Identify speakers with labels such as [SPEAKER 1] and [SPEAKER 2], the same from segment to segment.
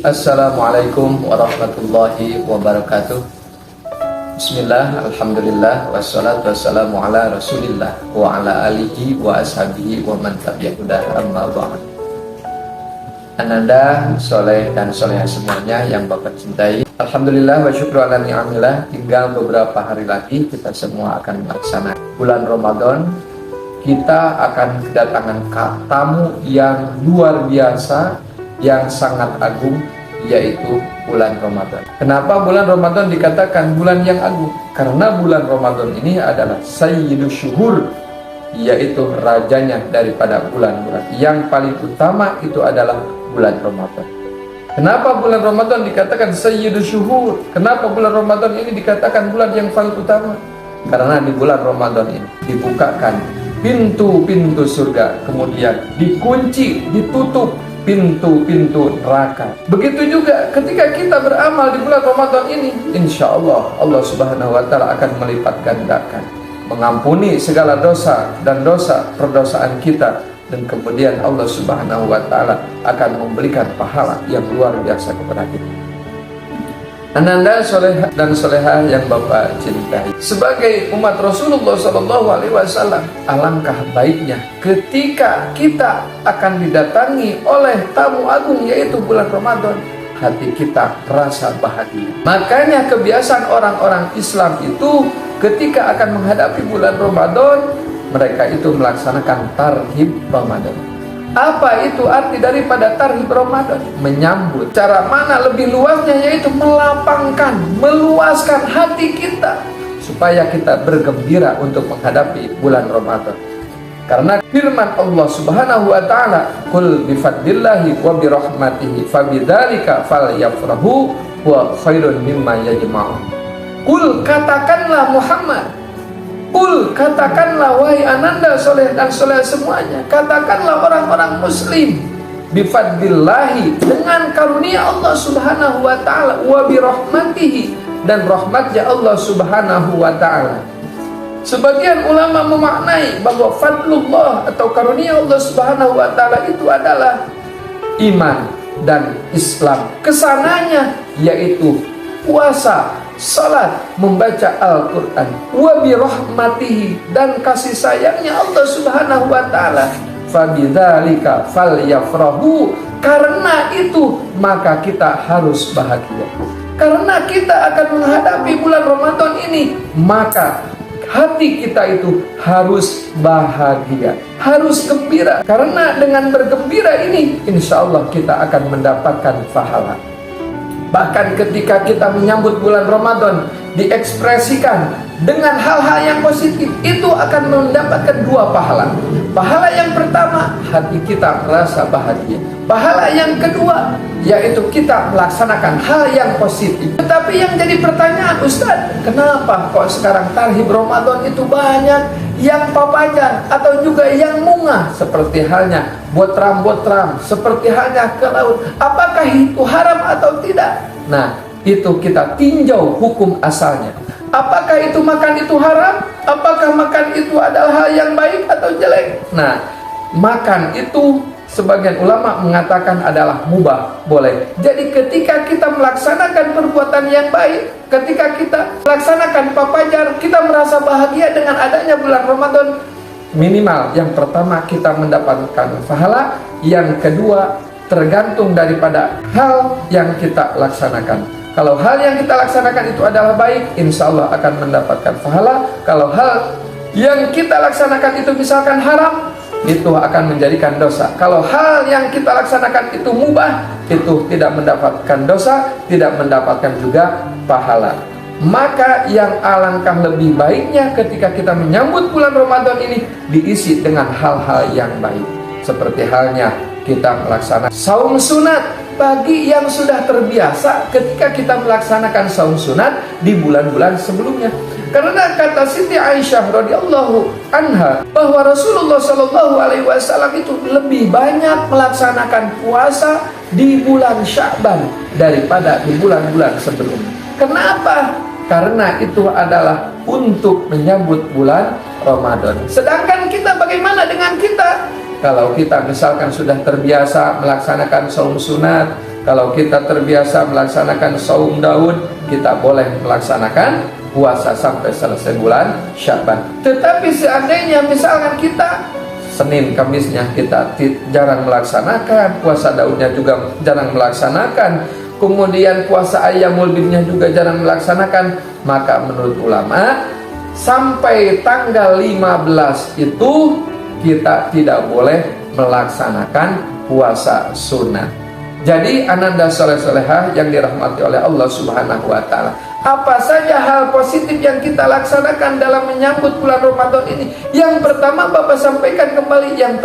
[SPEAKER 1] Assalamualaikum warahmatullahi wabarakatuh. Bismillah, alhamdulillah, wassalatu wassalamu ala rasulillah wa ala alihi wa ashabihi wa man tabi'ahudah amma ba'd. Ananda, soleh dan solehah semuanya yang Bapak cintai, alhamdulillah wa syukru ala ni'amillah. Tinggal beberapa hari lagi kita semua akan melaksanakan bulan Ramadan. Kita akan kedatangan tamu yang luar biasa, yang sangat agung, yaitu bulan Ramadan. Kenapa bulan Ramadan dikatakan bulan yang agung? Karena bulan Ramadan ini adalah sayyidus syuhur, yaitu rajanya daripada bulan-bulan. Yang paling utama itu adalah bulan Ramadan. Kenapa bulan Ramadan dikatakan sayyidus syuhur? Kenapa bulan Ramadan ini dikatakan bulan yang paling utama? Karena di bulan Ramadan ini dibukakan pintu-pintu surga, kemudian dikunci, ditutup pintu-pintu neraka. Begitu juga ketika kita beramal di bulan Ramadan ini, insya Allah Allah Subhanahu wa Ta'ala akan melipat gandakan, mengampuni segala dosa dan dosa perdosaan kita, dan kemudian Allah Subhanahu wa Ta'ala akan memberikan pahala yang luar biasa kepada kita. Ananda soleh dan solehah yang Bapak cintai, sebagai umat Rasulullah SAW, alangkah baiknya ketika kita akan didatangi oleh tamu agung, yaitu bulan Ramadan, hati kita rasa bahagia. Makanya kebiasaan orang-orang Islam itu ketika akan menghadapi bulan Ramadan, mereka itu melaksanakan tarhib Ramadan. Apa itu arti daripada tarhib Ramadan? Menyambut. Cara mana lebih luasnya, yaitu melapangkan, meluaskan hati kita supaya kita bergembira untuk menghadapi bulan Ramadan. Karena firman Allah Subhanahu wa Ta'ala, "Qul bi fadlillahi wa bi rahmatihi fabidzalika falyafrahu wa khairun mimma yajma'un." Qul, katakanlah Muhammad, Qul, katakanlah wahai ananda soleh dan soleh semuanya, katakanlah orang-orang muslim, bifadlillahi, dengan karunia Allah Subhanahu wa Ta'ala, wa birahmatihi, dan rahmatnya Allah Subhanahu wa Ta'ala. Sebagian ulama memaknai bahwa fadlullah atau karunia Allah Subhanahu wa Ta'ala itu adalah iman dan Islam. Kesananya yaitu puasa, salat, membaca Al-Quran, wa birahmatihi, dan kasih sayangnya Allah Subhanahu wa Ta'ala, fabidzalika falyafrahu, karena itu maka kita harus bahagia. Karena kita akan menghadapi bulan Ramadan ini, maka hati kita itu harus bahagia, harus gembira. Karena dengan bergembira ini, insya Allah kita akan mendapatkan pahala. Bahkan ketika kita menyambut bulan Ramadan, diekspresikan dengan hal-hal yang positif, itu akan mendapatkan dua pahala. Pahala yang pertama, hati kita merasa bahagia. Pahala yang kedua, yaitu kita melaksanakan hal yang positif. Tetapi yang jadi pertanyaan, Ustaz, kenapa kok sekarang tarhib Ramadan itu banyak yang papajan atau juga yang mungah, seperti halnya botram-botram, seperti halnya ke laut? Apakah itu haram atau tidak? Nah, itu kita tinjau hukum asalnya. Apakah itu makan itu haram? Apakah makan itu adalah hal yang baik atau jelek? Nah, makan itu sebagian ulama mengatakan adalah mubah, boleh. Jadi ketika kita melaksanakan perbuatan yang baik, ketika kita melaksanakan papajar, kita merasa bahagia dengan adanya bulan Ramadan. Minimal yang pertama kita mendapatkan pahala, yang kedua tergantung daripada hal yang kita laksanakan. Kalau hal yang kita laksanakan itu adalah baik, insya Allah akan mendapatkan pahala. Kalau hal yang kita laksanakan itu misalkan haram, itu akan menjadikan dosa. Kalau hal yang kita laksanakan itu mubah, itu tidak mendapatkan dosa, tidak mendapatkan juga pahala. Maka yang alangkah lebih baiknya ketika kita menyambut bulan Ramadan ini diisi dengan hal-hal yang baik. Seperti halnya kita melaksanakan saum sunat bagi yang sudah terbiasa ketika kita melaksanakan saum sunat di bulan-bulan sebelumnya. Karena kata Siti Aisyah radhiyallahu anha bahwa Rasulullah SAW itu lebih banyak melaksanakan puasa di bulan Sya'ban daripada di bulan-bulan sebelumnya. Kenapa? Karena itu adalah untuk menyambut bulan Ramadan. Sedangkan kita bagaimana dengan kita? Kalau kita misalkan sudah terbiasa melaksanakan saum sunat, Kalau kita terbiasa melaksanakan saum Daud, kita boleh melaksanakan puasa sampai selesai bulan Sya'ban. Tetapi seandainya misalkan kita Senin Kamisnya kita jarang melaksanakan, puasa Daudnya juga jarang melaksanakan, kemudian puasa Ayyamul Bidnya juga jarang melaksanakan, maka menurut ulama sampai tanggal 15 itu kita tidak boleh melaksanakan puasa sunnah. Jadi ananda soleh-solehah yang dirahmati oleh Allah Subhanahu wa Ta'ala, apa saja hal positif yang kita laksanakan dalam menyambut bulan Ramadan ini? Yang pertama Bapak sampaikan kembali, yang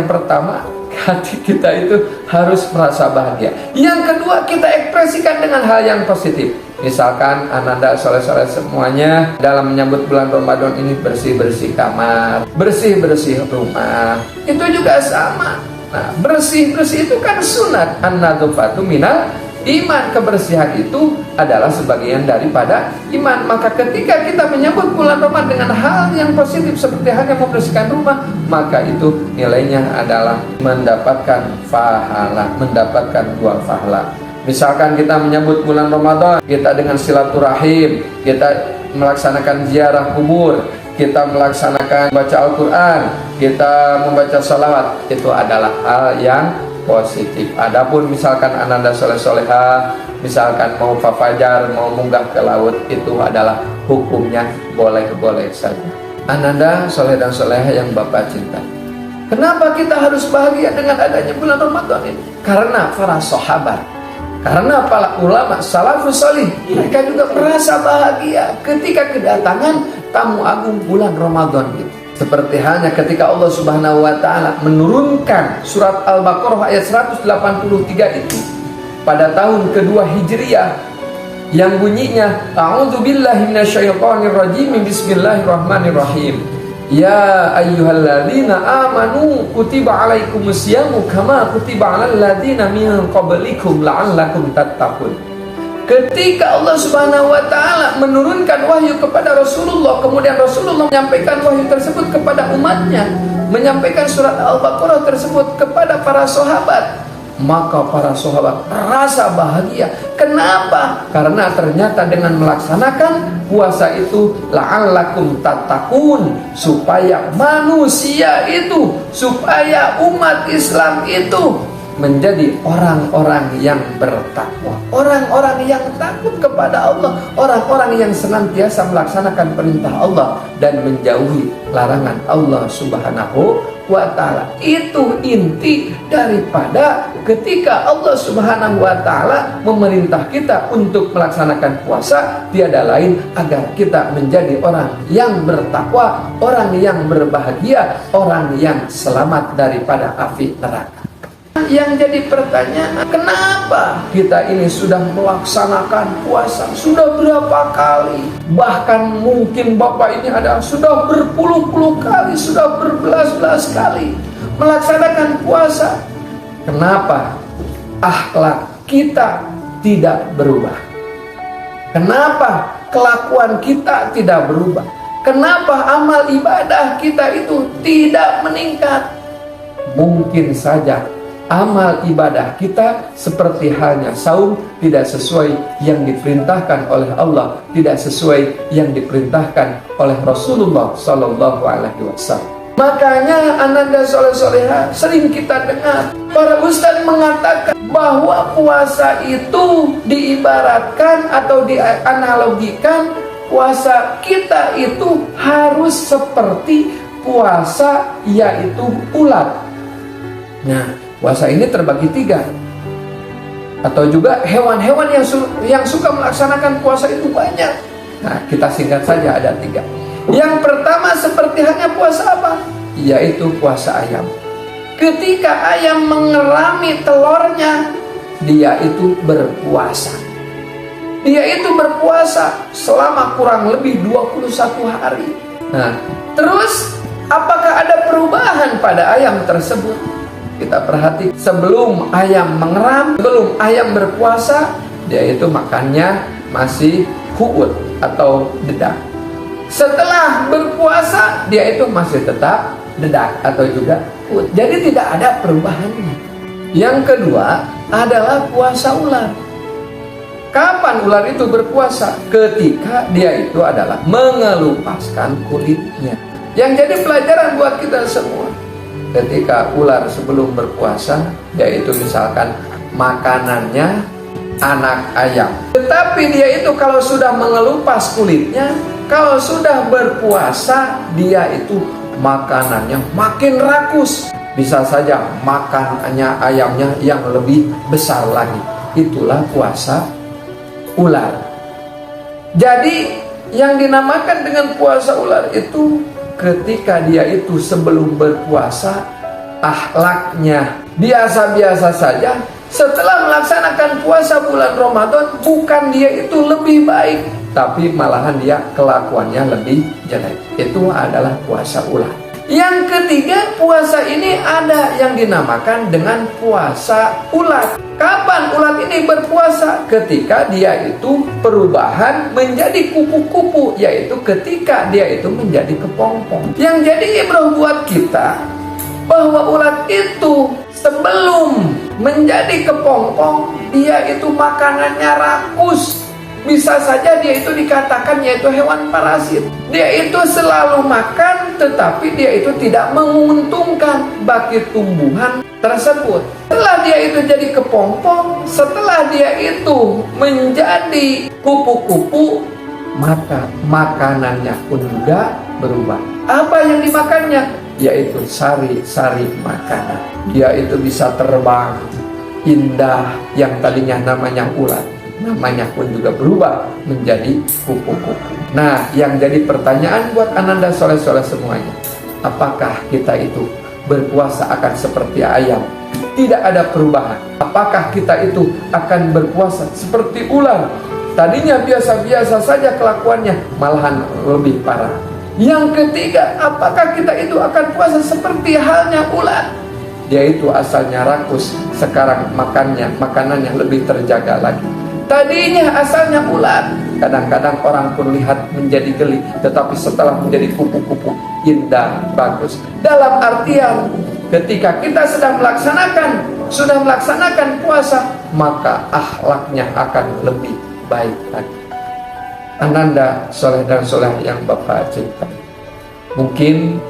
[SPEAKER 1] pertama hati kita itu harus merasa bahagia. Yang kedua, kita ekspresikan dengan hal yang positif. Misalkan ananda soleh-soleh semuanya dalam menyambut bulan Ramadan ini bersih-bersih kamar, bersih-bersih rumah, itu juga sama. Nah, bersih-bersih itu kan sunat. An-nadzafatu minal iman. Kebersihan itu adalah sebagian daripada iman. Maka ketika kita menyambut bulan Ramadan dengan hal yang positif seperti hanya membersihkan rumah, maka itu nilainya adalah mendapatkan pahala, mendapatkan 2 pahala. Misalkan kita menyambut bulan Ramadan, kita dengan silaturahim, kita melaksanakan ziarah kubur, kita melaksanakan baca Al-Quran, kita membaca salawat, itu adalah hal yang positif. Adapun misalkan ananda soleh-soleha, misalkan mau fafajar, mau munggah ke laut, itu adalah hukumnya boleh-boleh saja. Ananda soleh dan soleha yang Bapak cintai, kenapa kita harus bahagia dengan adanya bulan Ramadan ini? Karena para sahabat, karena para ulama salafus salih, mereka juga merasa bahagia ketika kedatangan tamu agung bulan Ramadan itu. Seperti halnya ketika Allah Subhanahu wa Ta'ala menurunkan surat Al-Baqarah ayat 183 itu pada tahun kedua Hijriyah, yang bunyinya A'udzubillahi minasyaitonirrajim, bismillahirrahmanirrahim. Ya ayyuhalladzina amanu kutiba alaikumusyamu kama kutiba alal ladzina min qablikum la'allakum tattaqun. Ketika Allah Subhanahu wa Ta'ala menurunkan wahyu kepada Rasulullah, kemudian Rasulullah menyampaikan wahyu tersebut kepada umatnya, menyampaikan surat Al-Baqarah tersebut kepada para sahabat, maka para sahabat merasa bahagia. Kenapa? Karena ternyata dengan melaksanakan puasa itu la'allakum tattaqun, supaya manusia itu, supaya umat Islam itu menjadi orang-orang yang bertakwa, orang-orang yang takut kepada Allah, orang-orang yang senantiasa melaksanakan perintah Allah dan menjauhi larangan Allah Subhanahu wa Ta'ala. Itu inti daripada ketika Allah Subhanahu wa Ta'ala memerintah kita untuk melaksanakan puasa, tiada lain agar kita menjadi orang yang bertakwa, orang yang berbahagia, orang yang selamat daripada api neraka. Yang jadi pertanyaan, kenapa kita ini sudah melaksanakan puasa sudah berapa kali? Bahkan mungkin Bapak ini ada sudah berpuluh-puluh kali, sudah berbelas-belas kali melaksanakan puasa. Kenapa akhlak kita tidak berubah? Kenapa kelakuan kita tidak berubah? Kenapa amal ibadah kita itu tidak meningkat? Mungkin saja amal ibadah kita seperti halnya saum, tidak sesuai yang diperintahkan oleh Allah, tidak sesuai yang diperintahkan oleh Rasulullah Sallallahu Alaihi Wasallam. Makanya ananda soleh-soleha sering kita dengar para ustadz mengatakan bahwa puasa itu diibaratkan atau dianalogikan, puasa kita itu harus seperti puasa yaitu ulat. Nah, puasa ini terbagi 3. Atau juga hewan-hewan yang suka melaksanakan puasa itu banyak. Nah, kita singkat saja ada 3. Yang pertama seperti hanya puasa apa? Yaitu puasa ayam. Ketika ayam mengerami telurnya, dia itu berpuasa. Dia itu berpuasa selama kurang lebih 21 hari. Nah, terus apakah ada perubahan pada ayam tersebut? Kita perhati, sebelum ayam mengeram, sebelum ayam berpuasa, dia itu makannya masih huut atau dedak. Setelah berpuasa, dia itu masih tetap dedak atau juga huut. Jadi tidak ada perubahannya. Yang kedua adalah puasa ular. Kapan ular itu berpuasa? Ketika dia itu adalah mengelupaskan kulitnya. Yang jadi pelajaran buat kita semua, ketika ular sebelum berpuasa, yaitu misalkan makanannya anak ayam. Tetapi dia itu kalau sudah mengelupas kulitnya, kalau sudah berpuasa, dia itu makanannya makin rakus. Bisa saja makanannya ayamnya yang lebih besar lagi. Itulah puasa ular. Jadi yang dinamakan dengan puasa ular itu ketika dia itu sebelum berpuasa akhlaknya biasa-biasa saja. Setelah melaksanakan puasa bulan Ramadan, bukan dia itu lebih baik, tapi malahan dia kelakuannya lebih jelek. Itu adalah puasa ular. Yang ketiga, puasa ini ada yang dinamakan dengan puasa ulat. Kapan ulat ini berpuasa? Ketika dia itu perubahan menjadi kupu-kupu, yaitu ketika dia itu menjadi kepompong. Yang jadi ibrah buat kita, bahwa ulat itu sebelum menjadi kepompong, dia itu makanannya rakus. Bisa saja dia itu dikatakan yaitu hewan parasit. Dia itu selalu makan, tetapi dia itu tidak menguntungkan bagi tumbuhan tersebut. Setelah dia itu jadi kepompong, setelah dia itu menjadi kupu-kupu, maka makanannya pun juga berubah. Apa yang dimakannya? Yaitu sari-sari makanan. Dia itu bisa terbang indah, yang tadinya namanya ulat, namanya pun juga berubah menjadi kupu-kupu. Nah, yang jadi pertanyaan buat Ananda soleh-soleh semuanya, apakah kita itu berpuasa akan seperti ayam, tidak ada perubahan? Apakah kita itu akan berpuasa seperti ular, tadinya biasa-biasa saja kelakuannya, malahan lebih parah? Yang ketiga, apakah kita itu akan puasa seperti halnya ulat? Dia itu asalnya rakus, sekarang makanannya lebih terjaga lagi. Tadinya asalnya ulat, kadang-kadang orang pun lihat menjadi geli, tetapi setelah menjadi kupu-kupu indah, bagus. Dalam artian, ketika kita sudah melaksanakan puasa, maka akhlaknya akan lebih baik lagi. Ananda soleh dan soleh yang Bapak cintai, mungkin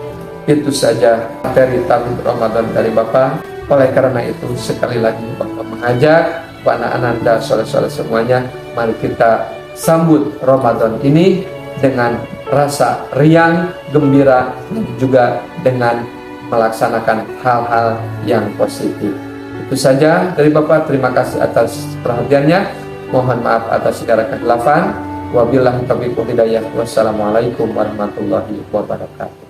[SPEAKER 1] itu saja materi tablik Ramadan dari Bapak. Oleh karena itu, sekali lagi Bapak mengajak kepada Ananda soleh-soleh semuanya, mari kita sambut Ramadan ini dengan rasa riang, gembira, dan juga dengan melaksanakan hal-hal yang positif. Itu saja dari Bapak. Terima kasih atas perhatiannya. Mohon maaf atas segala kehilafan. Wabillahi taufiq wal hidayah. Wassalamualaikum warahmatullahi wabarakatuh.